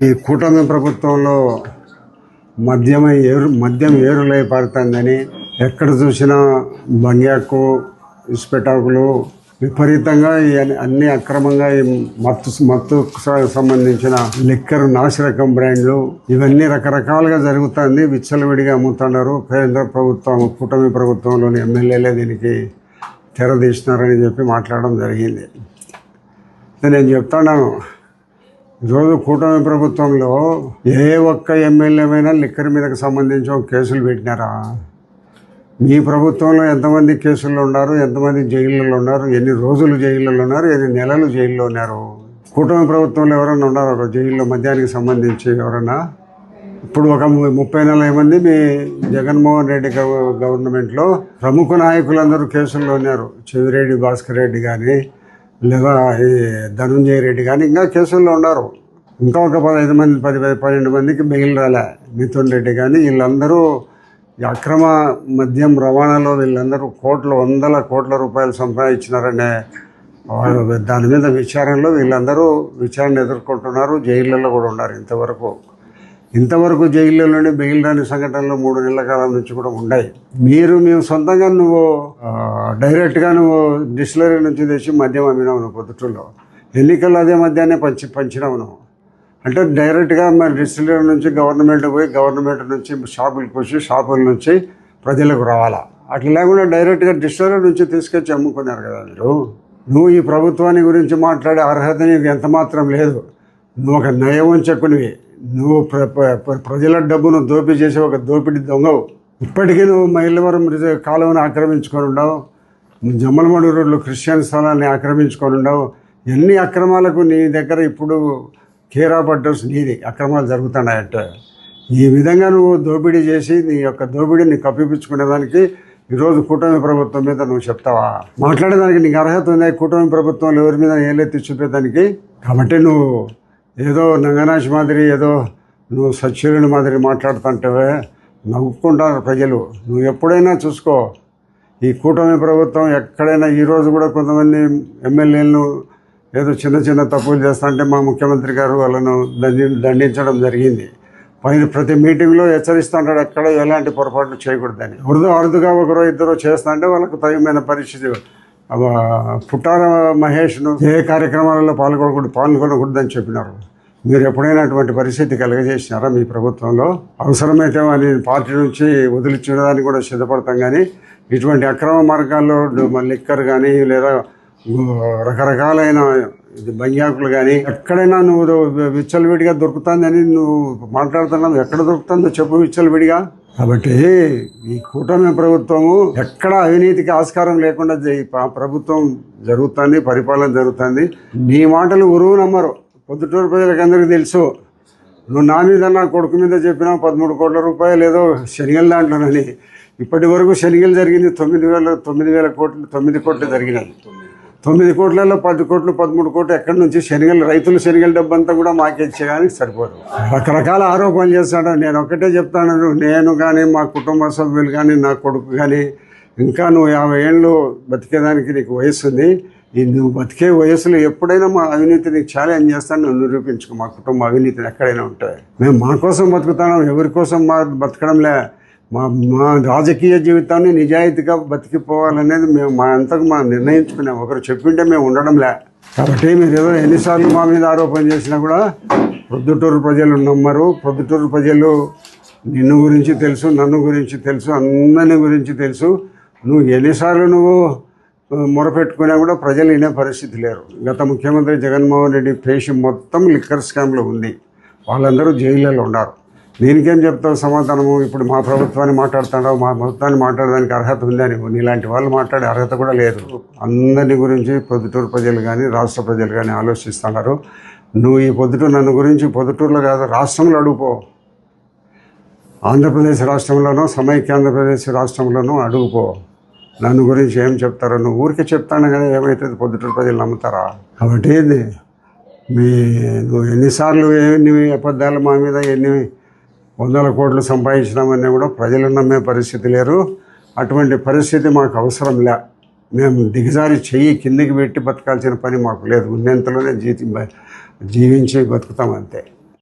ఈ కూటమి ప్రభుత్వంలో మద్యం ఏరులై పారుతుందని ఎక్కడ చూసినా బంగ్యాకు ఇసుపెటాకులు విపరీతంగా అన్ని అక్రమంగా ఈ మత్తుకు సంబంధించిన లిక్కర్ నాసిరకం బ్రాండ్లు ఇవన్నీ రకరకాలుగా జరుగుతుంది. విచ్చలవిడిగా అమ్ముతున్నారు. కేంద్ర ప్రభుత్వం కూటమి ప్రభుత్వంలోని ఎమ్మెల్యేలే దీనికి తెరదీసినారని చెప్పి మాట్లాడడం జరిగింది. నేను చెప్తున్నాను, ఈరోజు కూటమి ప్రభుత్వంలో ఏ ఒక్క ఎమ్మెల్యేమైనా లిక్కర్ మీదకి సంబంధించి కేసులు పెట్టినారా? మీ ప్రభుత్వంలో ఎంతమంది కేసుల్లో ఉన్నారు, ఎంతమంది జైళ్ళలో ఉన్నారు, ఎన్ని రోజులు జైళ్ళలో ఉన్నారు, ఎన్ని నెలలు జైల్లో ఉన్నారు? కూటమి ప్రభుత్వంలో ఎవరైనా ఉన్నారు జైల్లో మద్యానికి సంబంధించి ఎవరైనా? ఇప్పుడు ఒక 30-40 మంది మీ జగన్మోహన్ రెడ్డి గవర్నమెంట్లో ప్రముఖ నాయకులందరూ కేసుల్లో ఉన్నారు. చెవిరెడ్డి భాస్కర్ రెడ్డి కానీ, లేదా ఈ ధనుంజయ రెడ్డి కానీ ఇంకా కేసుల్లో ఉన్నారు. ఇంకా ఒక 15 మంది 12 మందికి బెయిల్ రాలే. మిథున్ రెడ్డి కానీ వీళ్ళందరూ అక్రమ మద్యం రవాణాలో వీళ్ళందరూ వందల కోట్ల రూపాయలు సంపాదించినారనే దాని మీద విచారణలో వీళ్ళందరూ విచారణ ఎదుర్కొంటున్నారు. జైళ్ళల్లో కూడా ఉన్నారు. ఇంతవరకు జైల్లోనే బెయిల్ రాని సంఘటనలు 3 నెలల కాలం నుంచి కూడా ఉన్నాయి. మేము సొంతంగా నువ్వు డైరెక్ట్గా డిస్టిలరీ నుంచి తెచ్చి మద్యం అమ్మినావు నువ్వు పొద్దుటూరులో. ఎన్నికల్లో అదే మద్యాన్ని పంచినావు నువ్వు. అంటే డైరెక్ట్గా మరి డిస్టిలరీ నుంచి గవర్నమెంట్ పోయి గవర్నమెంట్ నుంచి షాపులకు వచ్చి షాపుల నుంచి ప్రజలకు రావాలా? అట్లా లేకుండా డైరెక్ట్గా డిస్టిలరీ నుంచి తీసుకొచ్చి అమ్ముకున్నారు కదా మీరు. నువ్వు ఈ ప్రభుత్వాన్ని గురించి మాట్లాడే అర్హత నీకు ఎంత మాత్రం లేదు. నువ్వు ఒక నయవంచకునివి. నువ్వు ప్రజల డబ్బును దోపిడీ చేసే ఒక దోపిడీ దొంగవు. ఇప్పటికీ నువ్వు మైలవరం కాలువను ఆక్రమించుకొని ఉండవు. జమ్మలమడు రోడ్లు క్రిస్టియన్ స్థలాన్ని ఆక్రమించుకొని ఉండవు. ఎన్ని అక్రమాలకు నీ దగ్గర ఇప్పుడు కేర్ ఆఫ్ అడ్రస్ నీది అక్రమాలు జరుగుతున్నాయంటే ఈ విధంగా నువ్వు దోపిడీ చేసి నీ యొక్క దోపిడీని కప్పిపుచ్చుకునేదానికి ఈరోజు కూటమి ప్రభుత్వం మీద నువ్వు చెప్తావా? మాట్లాడేదానికి నీకు అర్హత ఉంది కూటమి ప్రభుత్వంలో ఎవరి మీద ఏలెత్తి చూపేదానికి? కాబట్టి నువ్వు ఏదో నంగనాశి మాదిరి ఏదో నువ్వు సత్యుని మాదిరి మాట్లాడుతుంటావే, నవ్వుకుంటారు ప్రజలు. నువ్వు ఎప్పుడైనా చూసుకో, ఈ కూటమి ప్రభుత్వం ఎక్కడైనా ఈరోజు కూడా కొంతమంది ఎమ్మెల్యేలను ఏదో చిన్న తప్పులు చేస్తుంటే మా ముఖ్యమంత్రి గారు వాళ్ళను దండించడం జరిగింది. ప్రతి మీటింగ్లో హెచ్చరిస్తుంటాడు ఎక్కడ ఎలాంటి పొరపాట్లు చేయకూడదని. అరుదుగా ఒకరో ఇద్దరు చేస్తుంటే వాళ్ళకు తగిన పరిస్థితి. పుట్టార మహేష్ను ఏ కార్యక్రమాలలో పాల్గొనకూడదని చెప్పినారు. మీరు ఎప్పుడైనా అటువంటి పరిస్థితి కలగజేసినారా మీ ప్రభుత్వంలో? అవసరమైతే అని పార్టీ నుంచి వదిలించడానికి కూడా సిద్ధపడతాం. కానీ ఇటువంటి అక్రమ మార్గాల్లో లిక్కర్ కానీ లేదా రకరకాలైన బంగ్యాకులు కానీ ఎక్కడైనా నువ్వు విచ్చలవిడిగా దొరుకుతుందని నువ్వు మాట్లాడుతున్నావు. ఎక్కడ దొరుకుతుందో చెప్పు విచ్చలవిడిగా. కాబట్టి ఈ కూటమి ప్రభుత్వము ఎక్కడ అవినీతికి ఆస్కారం లేకుండా ప్రభుత్వం జరుగుతుంది, పరిపాలన జరుగుతుంది. నీ మాటలు ఉరువు నమ్మరు. పొద్దుటూరు ప్రజలకు అందరికీ తెలుసు. నువ్వు నా మీద నా కొడుకు మీద చెప్పినావు 13 కోట్ల రూపాయలు ఏదో శనిగల దాంట్లోనని. ఇప్పటి వరకు శనిగలు జరిగింది 9,000 కోట్లు 9 కోట్లు జరిగినాయి. 9 కోట్లలో 10 కోట్లు 13 కోట్లు ఎక్కడి నుంచి రైతులు శనిగల డబ్బు అంతా కూడా మాకే ఇచ్చేయడానికి సరిపోదు. రకరకాల ఆరోపణలు చేస్తాడు. నేను ఒక్కటే చెప్తాను, నేను కానీ మా కుటుంబ సభ్యులు కానీ నా కొడుకు కానీ ఇంకా నువ్వు 50 ఏళ్ళు బతికేదానికి నీకు వయసు ఉంది. నువ్వు బతికే వయసులో ఎప్పుడైనా మా అవినీతిని ఛాలెంజ్ చేస్తాను, నువ్వు నిరూపించుకో. మా కుటుంబ అవినీతిని ఎక్కడైనా ఉంటాయి. మేము మా కోసం బతుకుతున్నాం, ఎవరి కోసం బతకడంలే. మా రాజకీయ జీవితాన్ని నిజాయితీగా బతికిపోవాలనేది మేము మా నిర్ణయించుకున్నాం. ఒకరు చెప్పింటే మేము ఉండడంలే. కాబట్టి మీరు ఏదో ఎన్నిసార్లు మా మీద ఆరోపణ చేసినా కూడా ప్రొద్దుటూరు ప్రజలు నమ్మరు. ప్రొద్దుటూరు ప్రజలు నిన్ను గురించి తెలుసు, నన్ను గురించి తెలుసు, అందరి గురించి తెలుసు. నువ్వు ఎన్నిసార్లు మొరపెట్టుకున్నా కూడా ప్రజలు వినే పరిస్థితి లేరు. గత ముఖ్యమంత్రి జగన్మోహన్ రెడ్డి పేషి మొత్తం లిక్కర్ స్కామ్లో ఉంది. వాళ్ళందరూ జైళ్ళలో ఉన్నారు. దీనికేం చెప్తావు సమాధానము? ఇప్పుడు మా ప్రభుత్వాన్ని మాట్లాడుతున్నావు, మా ప్రభుత్వాన్ని మాట్లాడడానికి అర్హత ఉందని. నీలాంటి వాళ్ళు మాట్లాడే అర్హత కూడా లేదు. అందరి గురించి పొద్దుటూరు ప్రజలు కానీ రాష్ట్ర ప్రజలు కానీ ఆలోచిస్తున్నారు. నువ్వు ఈ నన్ను గురించి పొద్దుటూరులో కాదు రాష్ట్రంలో అడుగుపో. ఆంధ్రప్రదేశ్ రాష్ట్రంలోనూ సమైక్య ఆంధ్రప్రదేశ్ రాష్ట్రంలోనూ అడుగుపో. నన్ను గురించి ఏం చెప్తారో? నువ్వు ఊరికే చెప్తాను కానీ ఏమవుతుంది? పొద్దుటూరు ప్రజలు నమ్ముతారా? కాబట్టి నువ్వు ఎన్నిసార్లు ఎన్ని అబద్ధాలు మా మీద ఎన్ని 100 కోట్లు సంపాదించినామని కూడా ప్రజలు నమ్మే పరిస్థితి లేరు. అటువంటి పరిస్థితి మాకు అవసరం లే. మేము దిగజారి చెయ్యి కిందికి పెట్టి బతకాల్సిన పని మాకు లేదు. ఉన్నంతలోనే జీవించి బతుకుతాం అంతే.